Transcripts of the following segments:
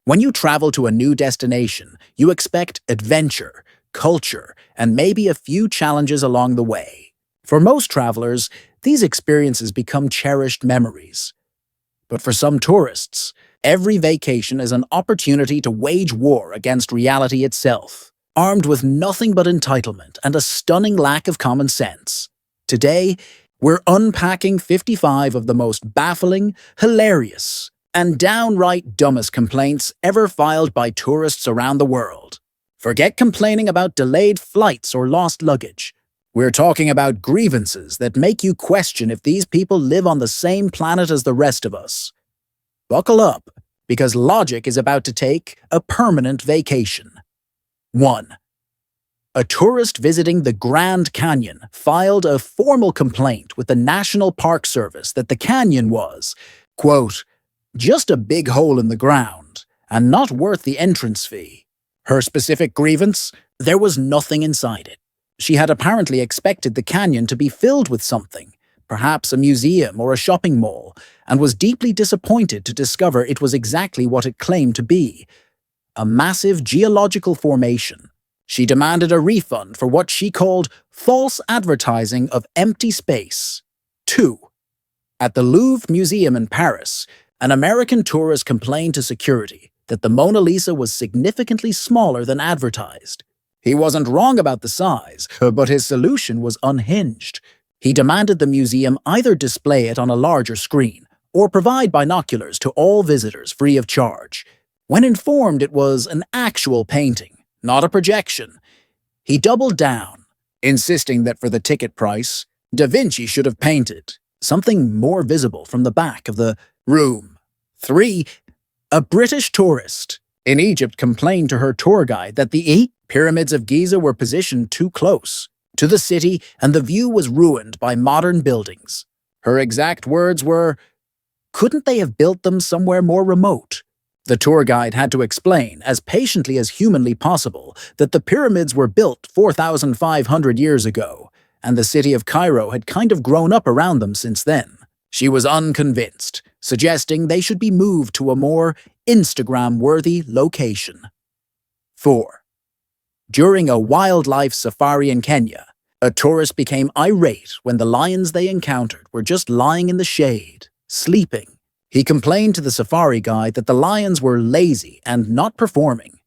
When you travel to a new destination, you expect adventure, culture, and maybe a few challenges along the way. For most travelers, these experiences become cherished memories. But for some tourists, every vacation is an opportunity to wage war against reality itself, armed with nothing but entitlement and a stunning lack of common sense. Today, we're unpacking 55 of the most baffling, hilarious, and downright dumbest complaints ever filed by tourists around the world. Forget complaining about delayed flights or lost luggage. We're talking about grievances that make you question if these people live on the same planet as the rest of us. Buckle up, because logic is about to take a permanent vacation. 1. A tourist visiting the Grand Canyon filed a formal complaint with the National Park Service that the canyon was, quote, just a big hole in the ground, and not worth the entrance fee. Her specific grievance? There was nothing inside it. She had apparently expected the canyon to be filled with something, perhaps a museum or a shopping mall, and was deeply disappointed to discover it was exactly what it claimed to be: a massive geological formation. She demanded a refund for what she called false advertising of empty space. 2. At the Louvre Museum in Paris, an American tourist complained to security that the Mona Lisa was significantly smaller than advertised. He wasn't wrong about the size, but his solution was unhinged. He demanded the museum either display it on a larger screen or provide binoculars to all visitors free of charge. When informed it was an actual painting, not a projection, he doubled down, insisting that for the ticket price, Da Vinci should have painted something more visible from the back of the room. 3. A British tourist in Egypt complained to her tour guide that the pyramids of Giza were positioned too close to the city and the view was ruined by modern buildings. Her exact words were, couldn't they have built them somewhere more remote? The tour guide had to explain, as patiently as humanly possible, that the pyramids were built 4,500 years ago, and the city of Cairo had kind of grown up around them since then. She was unconvinced, suggesting they should be moved to a more Instagram-worthy location. 4. During a wildlife safari in Kenya, a tourist became irate when the lions they encountered were just lying in the shade, sleeping. He complained to the safari guide that the lions were lazy and not performing.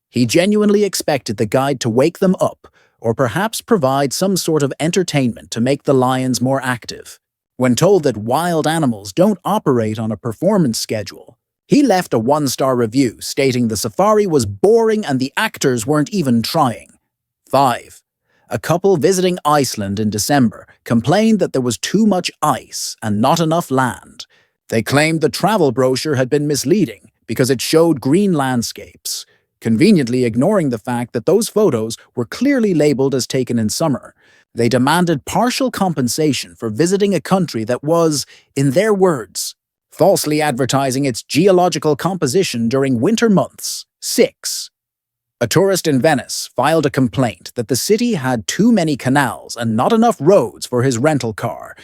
He genuinely expected the guide to wake them up or perhaps provide some sort of entertainment to make the lions more active. When told that wild animals don't operate on a performance schedule, he left a 1-star review stating the safari was boring and the actors weren't even trying. 5. A couple visiting Iceland in December complained that there was too much ice and not enough land. They claimed the travel brochure had been misleading because it showed green landscapes, conveniently ignoring the fact that those photos were clearly labeled as taken in summer. They demanded partial compensation for visiting a country that was, in their words, falsely advertising its geological composition during winter months. 6. A tourist in Venice filed a complaint that the city had too many canals and not enough roads for his rental car.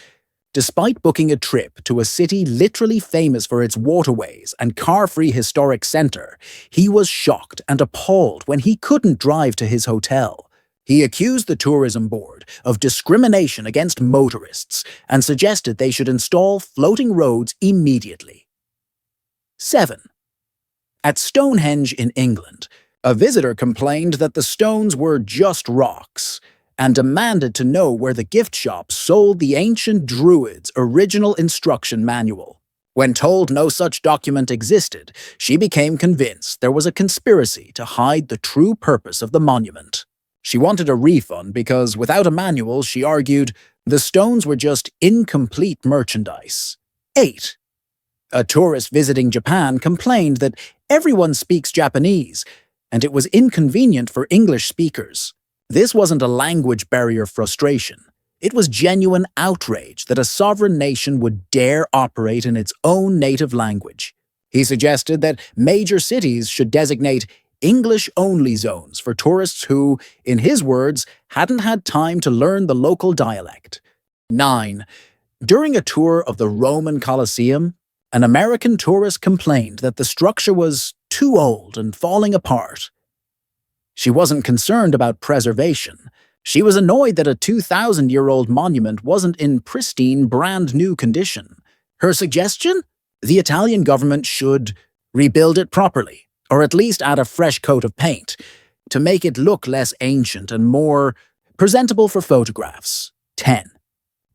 Despite booking a trip to a city literally famous for its waterways and car-free historic center, he was shocked and appalled when he couldn't drive to his hotel. He accused the tourism board of discrimination against motorists and suggested they should install floating roads immediately. 7. At Stonehenge in England, a visitor complained that the stones were just rocks and demanded to know where the gift shop sold the ancient Druids' original instruction manual. When told no such document existed, she became convinced there was a conspiracy to hide the true purpose of the monument. She wanted a refund because, without a manual, she argued, the stones were just incomplete merchandise. 8. A tourist visiting Japan complained that everyone speaks Japanese, and it was inconvenient for English speakers. This wasn't a language barrier frustration. It was genuine outrage that a sovereign nation would dare operate in its own native language. He suggested that major cities should designate English-only zones for tourists who, in his words, hadn't had time to learn the local dialect. 9. During a tour of the Roman Colosseum, an American tourist complained that the structure was too old and falling apart. She wasn't concerned about preservation. She was annoyed that a 2,000-year-old monument wasn't in pristine, brand-new condition. Her suggestion? The Italian government should rebuild it properly, or at least add a fresh coat of paint, to make it look less ancient and more presentable for photographs. 10.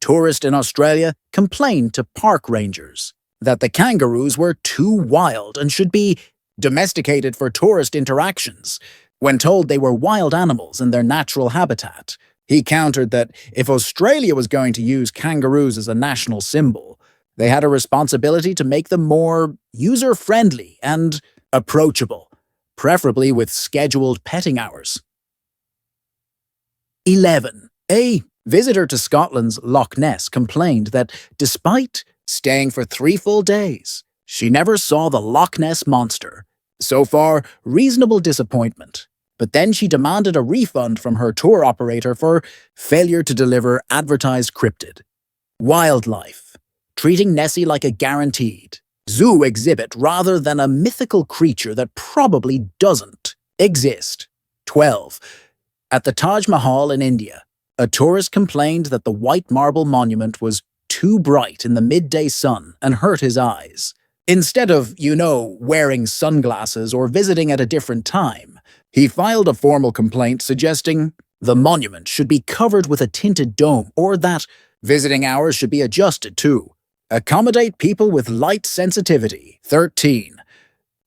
Tourists in Australia complained to park rangers that the kangaroos were too wild and should be domesticated for tourist interactions. When told they were wild animals in their natural habitat, he countered that if Australia was going to use kangaroos as a national symbol, they had a responsibility to make them more user-friendly and approachable, preferably with scheduled petting hours. 11. A visitor to Scotland's Loch Ness complained that despite staying for 3 full days, she never saw the Loch Ness Monster. So far, reasonable disappointment. But then she demanded a refund from her tour operator for failure to deliver advertised cryptid. Wildlife. Treating Nessie like a guaranteed zoo exhibit rather than a mythical creature that probably doesn't exist. 12. At the Taj Mahal in India, a tourist complained that the white marble monument was too bright in the midday sun and hurt his eyes. Instead of, wearing sunglasses or visiting at a different time, he filed a formal complaint suggesting the monument should be covered with a tinted dome or that visiting hours should be adjusted to accommodate people with light sensitivity. 13.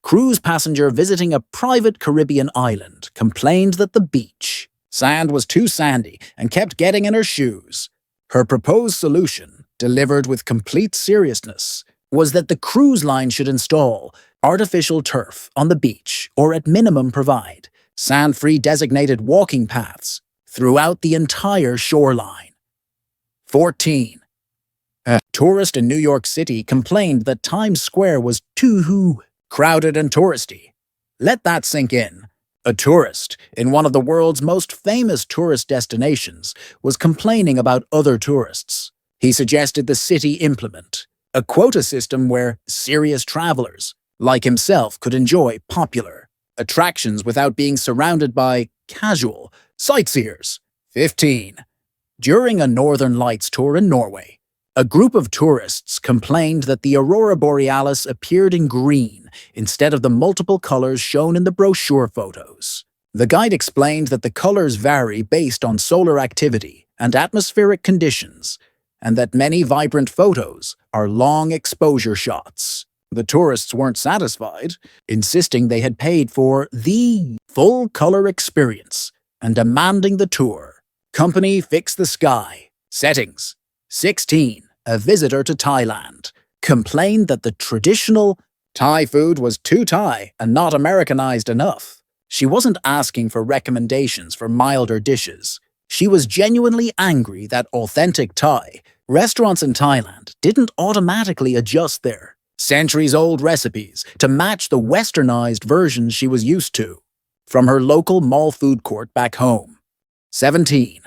Cruise passenger visiting a private Caribbean island complained that the beach sand was too sandy and kept getting in her shoes. Her proposed solution, delivered with complete seriousness, was that the cruise line should install artificial turf on the beach or at minimum provide sand-free designated walking paths throughout the entire shoreline. 14. A tourist in New York City complained that Times Square was too crowded and touristy. Let that sink in. A tourist in one of the world's most famous tourist destinations was complaining about other tourists. He suggested the city implement a quota system where serious travelers, like himself, could enjoy popular attractions without being surrounded by casual sightseers. 15. During a Northern Lights tour in Norway, a group of tourists complained that the aurora borealis appeared in green instead of the multiple colors shown in the brochure photos. The guide explained that the colors vary based on solar activity and atmospheric conditions, and that many vibrant photos are long exposure shots. The tourists weren't satisfied, insisting they had paid for the full-color experience and demanding the tour. Company fix the sky. Settings. 16. A visitor to Thailand complained that the traditional Thai food was too Thai and not Americanized enough. She wasn't asking for recommendations for milder dishes. She was genuinely angry that authentic Thai restaurants in Thailand didn't automatically adjust their centuries-old recipes to match the westernized versions she was used to from her local mall food court back home. 17.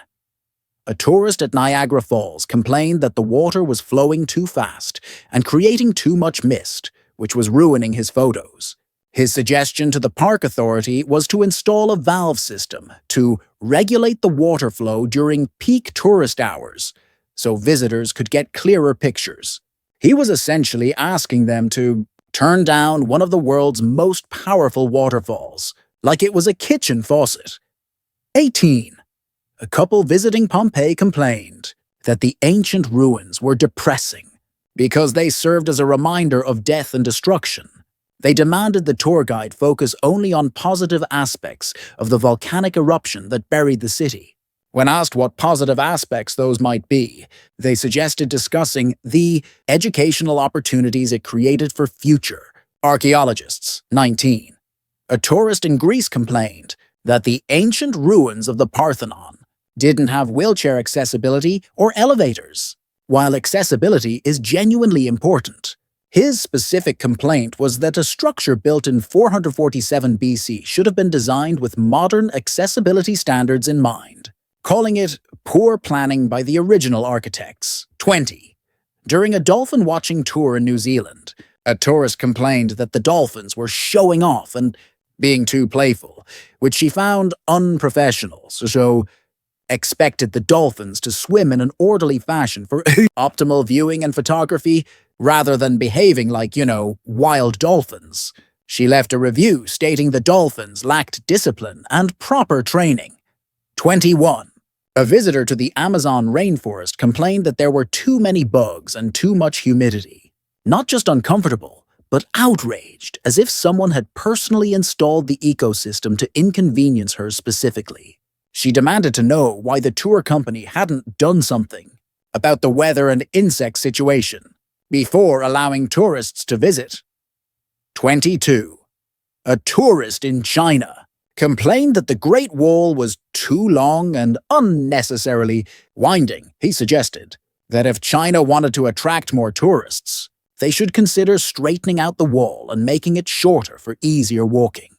A tourist at Niagara Falls complained that the water was flowing too fast and creating too much mist, which was ruining his photos. His suggestion to the park authority was to install a valve system to regulate the water flow during peak tourist hours, so visitors could get clearer pictures. He was essentially asking them to turn down one of the world's most powerful waterfalls, like it was a kitchen faucet. 18. A couple visiting Pompeii complained that the ancient ruins were depressing because they served as a reminder of death and destruction. They demanded the tour guide focus only on positive aspects of the volcanic eruption that buried the city. When asked what positive aspects those might be, they suggested discussing the educational opportunities it created for future archaeologists. 19. A tourist in Greece complained that the ancient ruins of the Parthenon didn't have wheelchair accessibility or elevators. While accessibility is genuinely important, his specific complaint was that a structure built in 447 BC should have been designed with modern accessibility standards in mind, calling it poor planning by the original architects. 20. During a dolphin-watching tour in New Zealand, A tourist complained that the dolphins were showing off and being too playful, which she found unprofessional, so expected the dolphins to swim in an orderly fashion for optimal viewing and photography rather than behaving like, wild dolphins. She left a review stating the dolphins lacked discipline and proper training. 21. A visitor to the Amazon rainforest complained that there were too many bugs and too much humidity. Not just uncomfortable, but outraged, as if someone had personally installed the ecosystem to inconvenience her specifically. She demanded to know why the tour company hadn't done something about the weather and insect situation before allowing tourists to visit. 22. A tourist in China complained that the Great Wall was too long and unnecessarily winding. He suggested that if China wanted to attract more tourists, they should consider straightening out the wall and making it shorter for easier walking.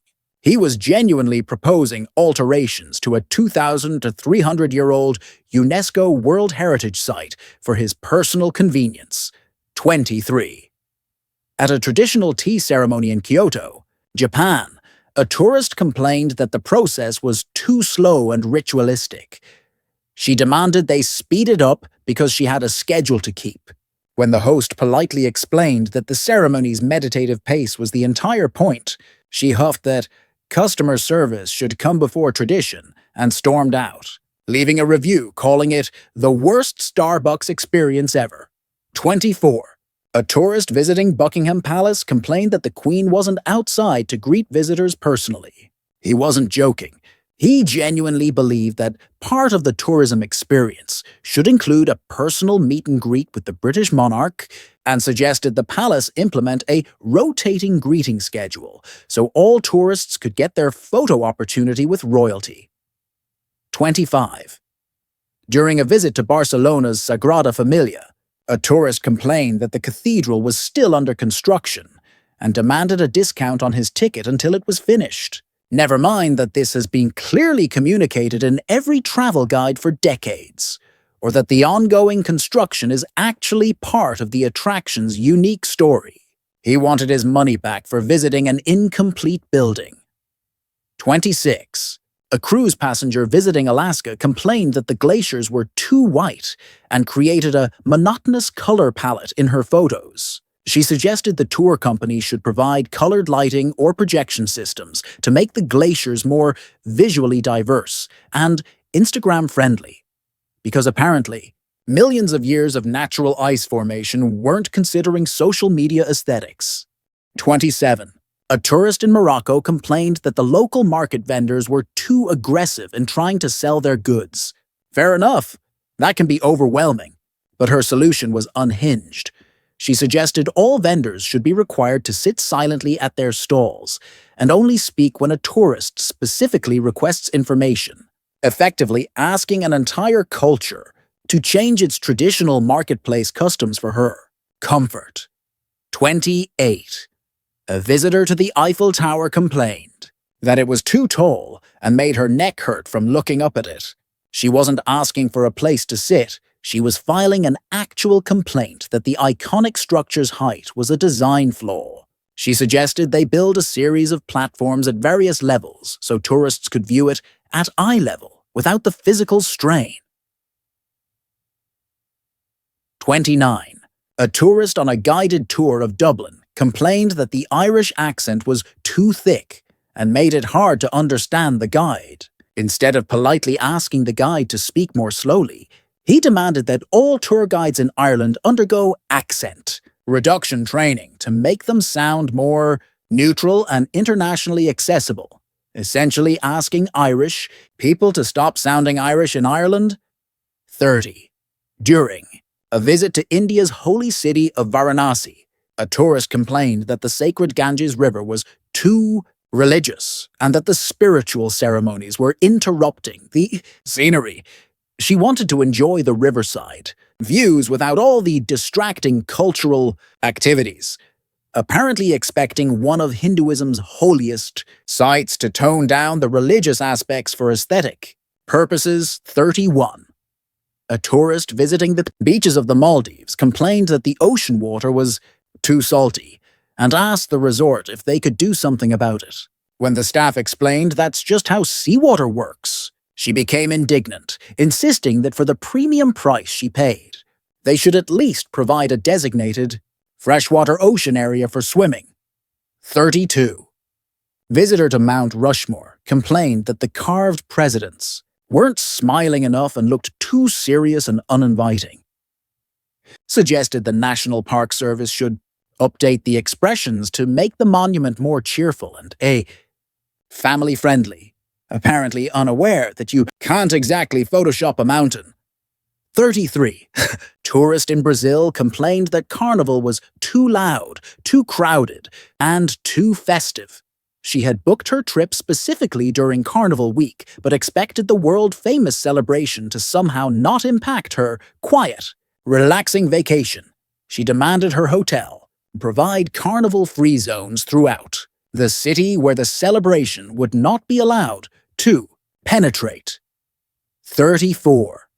He was genuinely proposing alterations to a 2,000 to 300-year-old UNESCO World Heritage Site for his personal convenience. 23. At a traditional tea ceremony in Kyoto, Japan, a tourist complained that the process was too slow and ritualistic. She demanded they speed it up because she had a schedule to keep. When the host politely explained that the ceremony's meditative pace was the entire point, she huffed that customer service should come before tradition and stormed out, leaving a review calling it the worst Starbucks experience ever. 24. A tourist visiting Buckingham Palace complained that the Queen wasn't outside to greet visitors personally. He wasn't joking. He genuinely believed that part of the tourism experience should include a personal meet and greet with the British monarch and suggested the palace implement a rotating greeting schedule so all tourists could get their photo opportunity with royalty. 25. During a visit to Barcelona's Sagrada Familia, a tourist complained that the cathedral was still under construction and demanded a discount on his ticket until it was finished. Never mind that this has been clearly communicated in every travel guide for decades, or that the ongoing construction is actually part of the attraction's unique story. He wanted his money back for visiting an incomplete building. 26. A cruise passenger visiting Alaska complained that the glaciers were too white and created a monotonous color palette in her photos. She suggested the tour company should provide colored lighting or projection systems to make the glaciers more visually diverse and Instagram-friendly, because apparently, millions of years of natural ice formation weren't considering social media aesthetics. 27. A tourist in Morocco complained that the local market vendors were too aggressive in trying to sell their goods. Fair enough, that can be overwhelming, but her solution was unhinged. She suggested all vendors should be required to sit silently at their stalls and only speak when a tourist specifically requests information, effectively asking an entire culture to change its traditional marketplace customs for her comfort. 28. A visitor to the Eiffel Tower complained that it was too tall and made her neck hurt from looking up at it. She wasn't asking for a place to sit. She was filing an actual complaint that the iconic structure's height was a design flaw. She suggested they build a series of platforms at various levels so tourists could view it at eye level without the physical strain. 29. A tourist on a guided tour of Dublin complained that the Irish accent was too thick and made it hard to understand the guide. Instead of politely asking the guide to speak more slowly, he demanded that all tour guides in Ireland undergo accent reduction training to make them sound more neutral and internationally accessible, essentially asking Irish people to stop sounding Irish in Ireland. 30. During a visit to India's holy city of Varanasi, a tourist complained that the sacred Ganges River was too religious and that the spiritual ceremonies were interrupting the scenery. She wanted to enjoy the riverside views without all the distracting cultural activities, apparently expecting one of Hinduism's holiest sites to tone down the religious aspects for aesthetic purposes. 31. A tourist visiting the beaches of the Maldives complained that the ocean water was too salty and asked the resort if they could do something about it. When the staff explained that's just how seawater works, she became indignant, insisting that for the premium price she paid, they should at least provide a designated freshwater ocean area for swimming. 32. Visitor to Mount Rushmore complained that the carved presidents weren't smiling enough and looked too serious and uninviting. Suggested the National Park Service should update the expressions to make the monument more cheerful and family-friendly, apparently unaware that you can't exactly Photoshop a mountain. 33. Tourist in Brazil complained that Carnival was too loud, too crowded, and too festive. She had booked her trip specifically during Carnival week, but expected the world-famous celebration to somehow not impact her quiet, relaxing vacation. She demanded her hotel provide Carnival-free zones throughout the city where the celebration would not be allowed to penetrate. 34.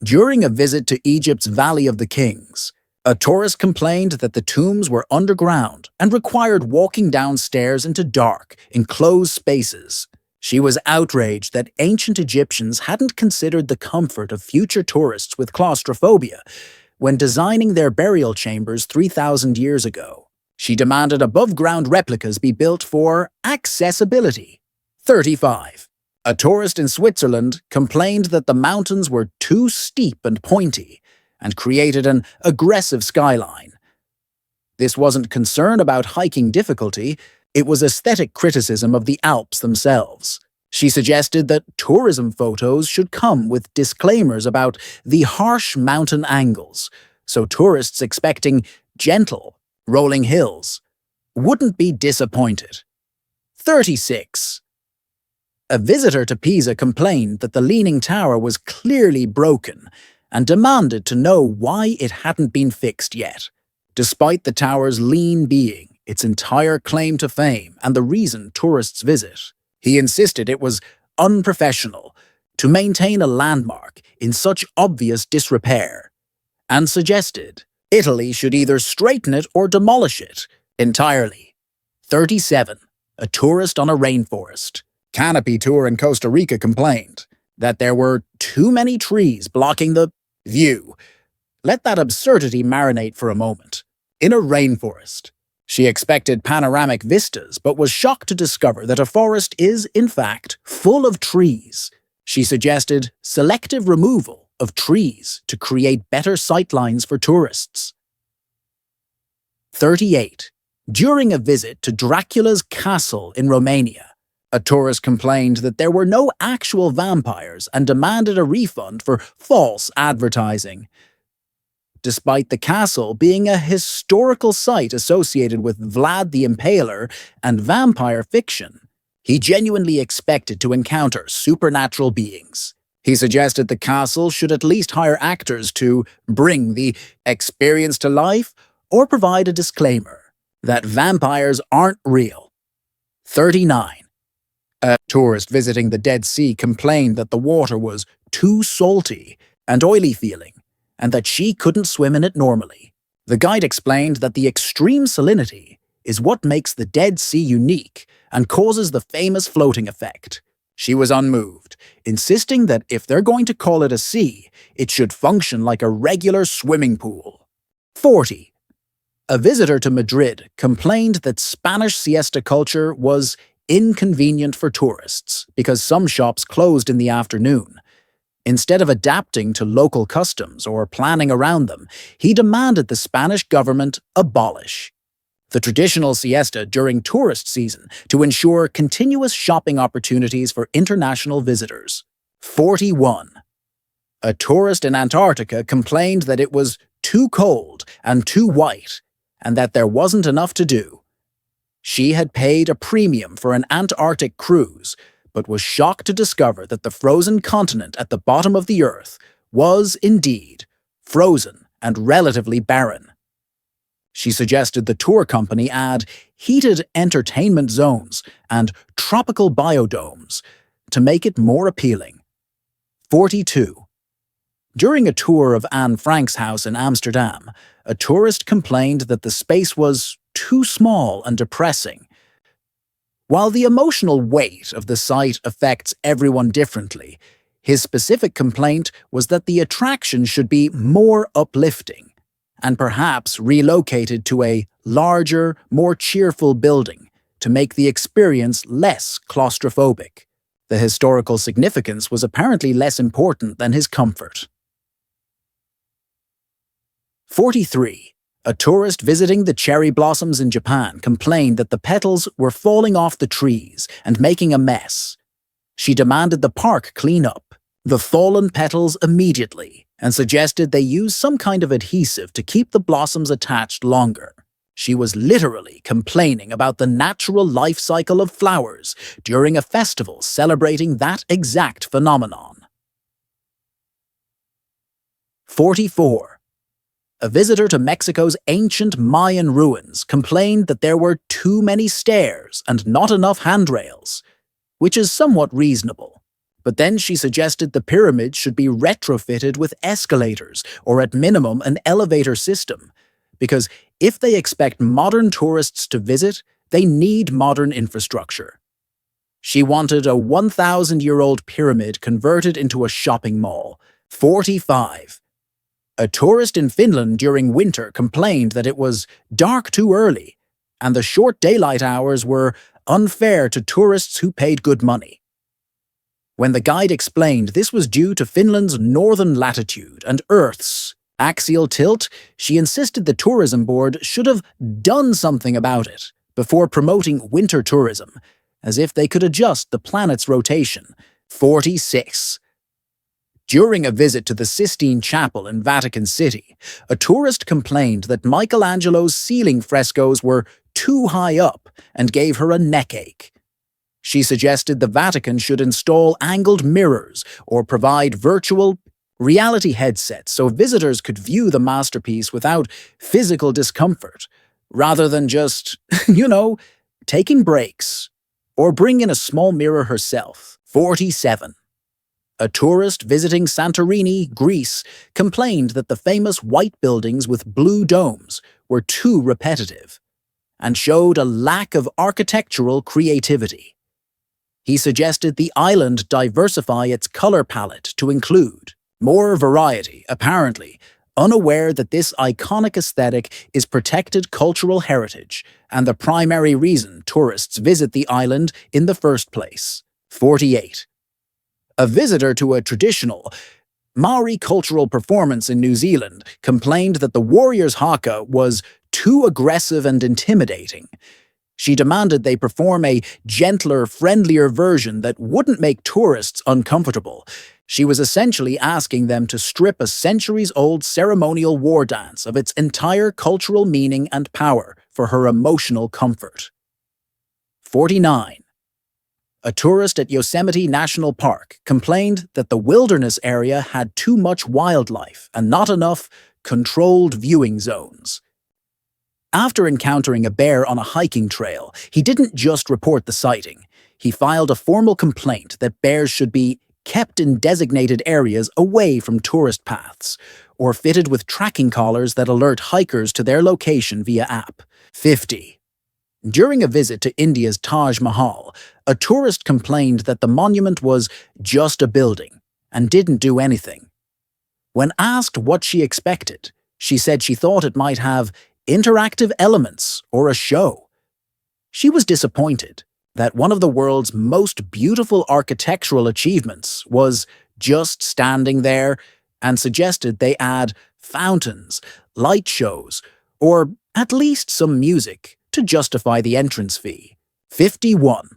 During a visit to Egypt's Valley of the Kings, a tourist complained that the tombs were underground and required walking downstairs into dark, enclosed spaces. She was outraged that ancient Egyptians hadn't considered the comfort of future tourists with claustrophobia when designing their burial chambers 3,000 years ago. She demanded above-ground replicas be built for accessibility. 35. A tourist in Switzerland complained that the mountains were too steep and pointy and created an aggressive skyline. This wasn't concern about hiking difficulty, it was aesthetic criticism of the Alps themselves. She suggested that tourism photos should come with disclaimers about the harsh mountain angles, so tourists expecting gentle, rolling hills wouldn't be disappointed. 36. A visitor to Pisa complained that the Leaning Tower was clearly broken and demanded to know why it hadn't been fixed yet, despite the tower's lean being its entire claim to fame and the reason tourists visit. He insisted it was unprofessional to maintain a landmark in such obvious disrepair, and suggested Italy should either straighten it or demolish it entirely. 37. A tourist on a rainforest canopy tour in Costa Rica complained that there were too many trees blocking the view. Let that absurdity marinate for a moment. In a rainforest, she expected panoramic vistas, but was shocked to discover that a forest is, in fact, full of trees. She suggested selective removal of trees to create better sightlines for tourists. 38. During a visit to Dracula's castle in Romania, a tourist complained that there were no actual vampires and demanded a refund for false advertising. Despite the castle being a historical site associated with Vlad the Impaler and vampire fiction, he genuinely expected to encounter supernatural beings. He suggested the castle should at least hire actors to bring the experience to life or provide a disclaimer that vampires aren't real. 39. A tourist visiting the Dead Sea complained that the water was too salty and oily feeling, and that she couldn't swim in it normally. The guide explained that the extreme salinity is what makes the Dead Sea unique and causes the famous floating effect. She was unmoved, insisting that if they're going to call it a sea, it should function like a regular swimming pool. 40. A visitor to Madrid complained that Spanish siesta culture was inconvenient for tourists because some shops closed in the afternoon. Instead of adapting to local customs or planning around them, he demanded the Spanish government abolish the traditional siesta during tourist season to ensure continuous shopping opportunities for international visitors. 41. A tourist in Antarctica complained that it was too cold and too white, and that there wasn't enough to do. She had paid a premium for an Antarctic cruise, but was shocked to discover that the frozen continent at the bottom of the Earth was, indeed, frozen and relatively barren. She suggested the tour company add heated entertainment zones and tropical biodomes to make it more appealing. 42. During a tour of Anne Frank's house in Amsterdam, a tourist complained that the space was too small and depressing. While the emotional weight of the site affects everyone differently, his specific complaint was that the attraction should be more uplifting and perhaps relocated to a larger, more cheerful building to make the experience less claustrophobic. The historical significance was apparently less important than his comfort. 43. A tourist visiting the cherry blossoms in Japan complained that the petals were falling off the trees and making a mess. She demanded the park clean up the fallen petals immediately and suggested they use some kind of adhesive to keep the blossoms attached longer. She was literally complaining about the natural life cycle of flowers during a festival celebrating that exact phenomenon. 44. A visitor to Mexico's ancient Mayan ruins complained that there were too many stairs and not enough handrails, which is somewhat reasonable. But then she suggested the pyramids should be retrofitted with escalators or at minimum an elevator system, because if they expect modern tourists to visit, they need modern infrastructure. She wanted a 1,000-year-old pyramid converted into a shopping mall. 45. A tourist in Finland during winter complained that it was dark too early, and the short daylight hours were unfair to tourists who paid good money. When the guide explained this was due to Finland's northern latitude and Earth's axial tilt, she insisted the tourism board should have done something about it before promoting winter tourism, as if they could adjust the planet's rotation. 46. During a visit to the Sistine Chapel in Vatican City, a tourist complained that Michelangelo's ceiling frescoes were too high up and gave her a neck-ache. She suggested the Vatican should install angled mirrors or provide virtual reality headsets so visitors could view the masterpiece without physical discomfort, rather than just, taking breaks, or bring in a small mirror herself. 47. A tourist visiting Santorini, Greece, complained that the famous white buildings with blue domes were too repetitive and showed a lack of architectural creativity. He suggested the island diversify its color palette to include more variety, apparently, unaware that this iconic aesthetic is protected cultural heritage and the primary reason tourists visit the island in the first place. 48. A visitor to a traditional Maori cultural performance in New Zealand complained that the warrior's haka was too aggressive and intimidating. She demanded they perform a gentler, friendlier version that wouldn't make tourists uncomfortable. She was essentially asking them to strip a centuries-old ceremonial war dance of its entire cultural meaning and power for her emotional comfort. 49. A tourist at Yosemite National Park complained that the wilderness area had too much wildlife and not enough controlled viewing zones. After encountering a bear on a hiking trail, he didn't just report the sighting. He filed a formal complaint that bears should be kept in designated areas away from tourist paths, or fitted with tracking collars that alert hikers to their location via app. 50. During a visit to India's Taj Mahal, a tourist complained that the monument was just a building and didn't do anything. When asked what she expected, she said she thought it might have interactive elements or a show. She was disappointed that one of the world's most beautiful architectural achievements was just standing there, and suggested they add fountains, light shows, or at least some music to justify the entrance fee. 51.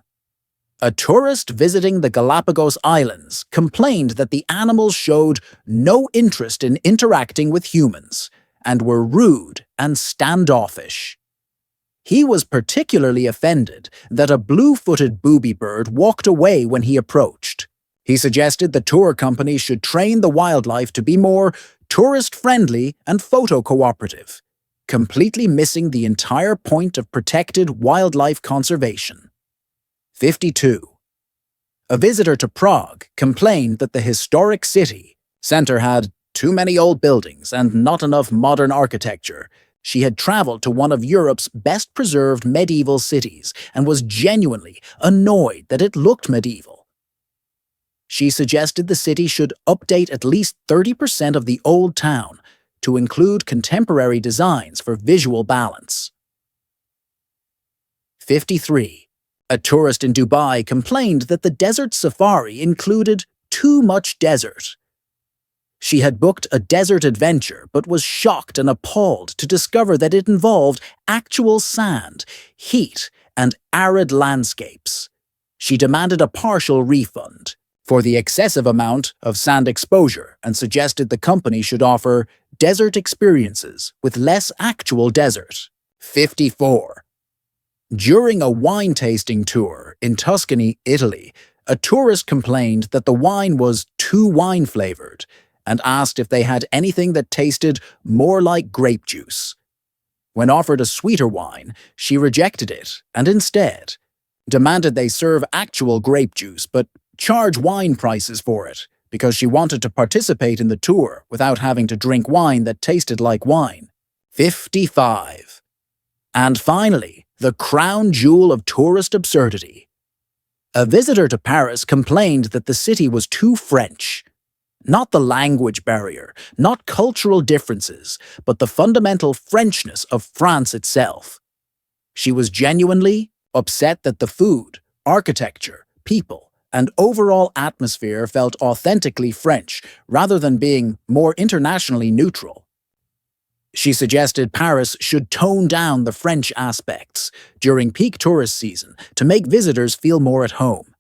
A tourist visiting the Galapagos Islands complained that the animals showed no interest in interacting with humans and were rude and standoffish. He was particularly offended that a blue-footed booby bird walked away when he approached. He suggested the tour company should train the wildlife to be more tourist-friendly and photo-cooperative, completely missing the entire point of protected wildlife conservation. 52. A visitor to Prague complained that the historic city centre had too many old buildings and not enough modern architecture, She had traveled to one of Europe's best-preserved medieval cities and was genuinely annoyed that it looked medieval. She suggested the city should update at least 30% of the old town to include contemporary designs for visual balance. 53. A tourist in Dubai complained that the desert safari included too much desert. She had booked a desert adventure but was shocked and appalled to discover that it involved actual sand, heat, and arid landscapes. She demanded a partial refund for the excessive amount of sand exposure and suggested the company should offer desert experiences with less actual desert. 54. During a wine tasting tour in Tuscany, Italy, a tourist complained that the wine was too wine-flavored and asked if they had anything that tasted more like grape juice. When offered a sweeter wine, she rejected it and instead demanded they serve actual grape juice but charge wine prices for it because she wanted to participate in the tour without having to drink wine that tasted like wine. 55. And finally, the crown jewel of tourist absurdity. A visitor to Paris complained that the city was too French. Not the language barrier, not cultural differences, but the fundamental Frenchness of France itself. She was genuinely upset that the food, architecture, people, and overall atmosphere felt authentically French rather than being more internationally neutral. She suggested Paris should tone down the French aspects during peak tourist season to make visitors feel more at home.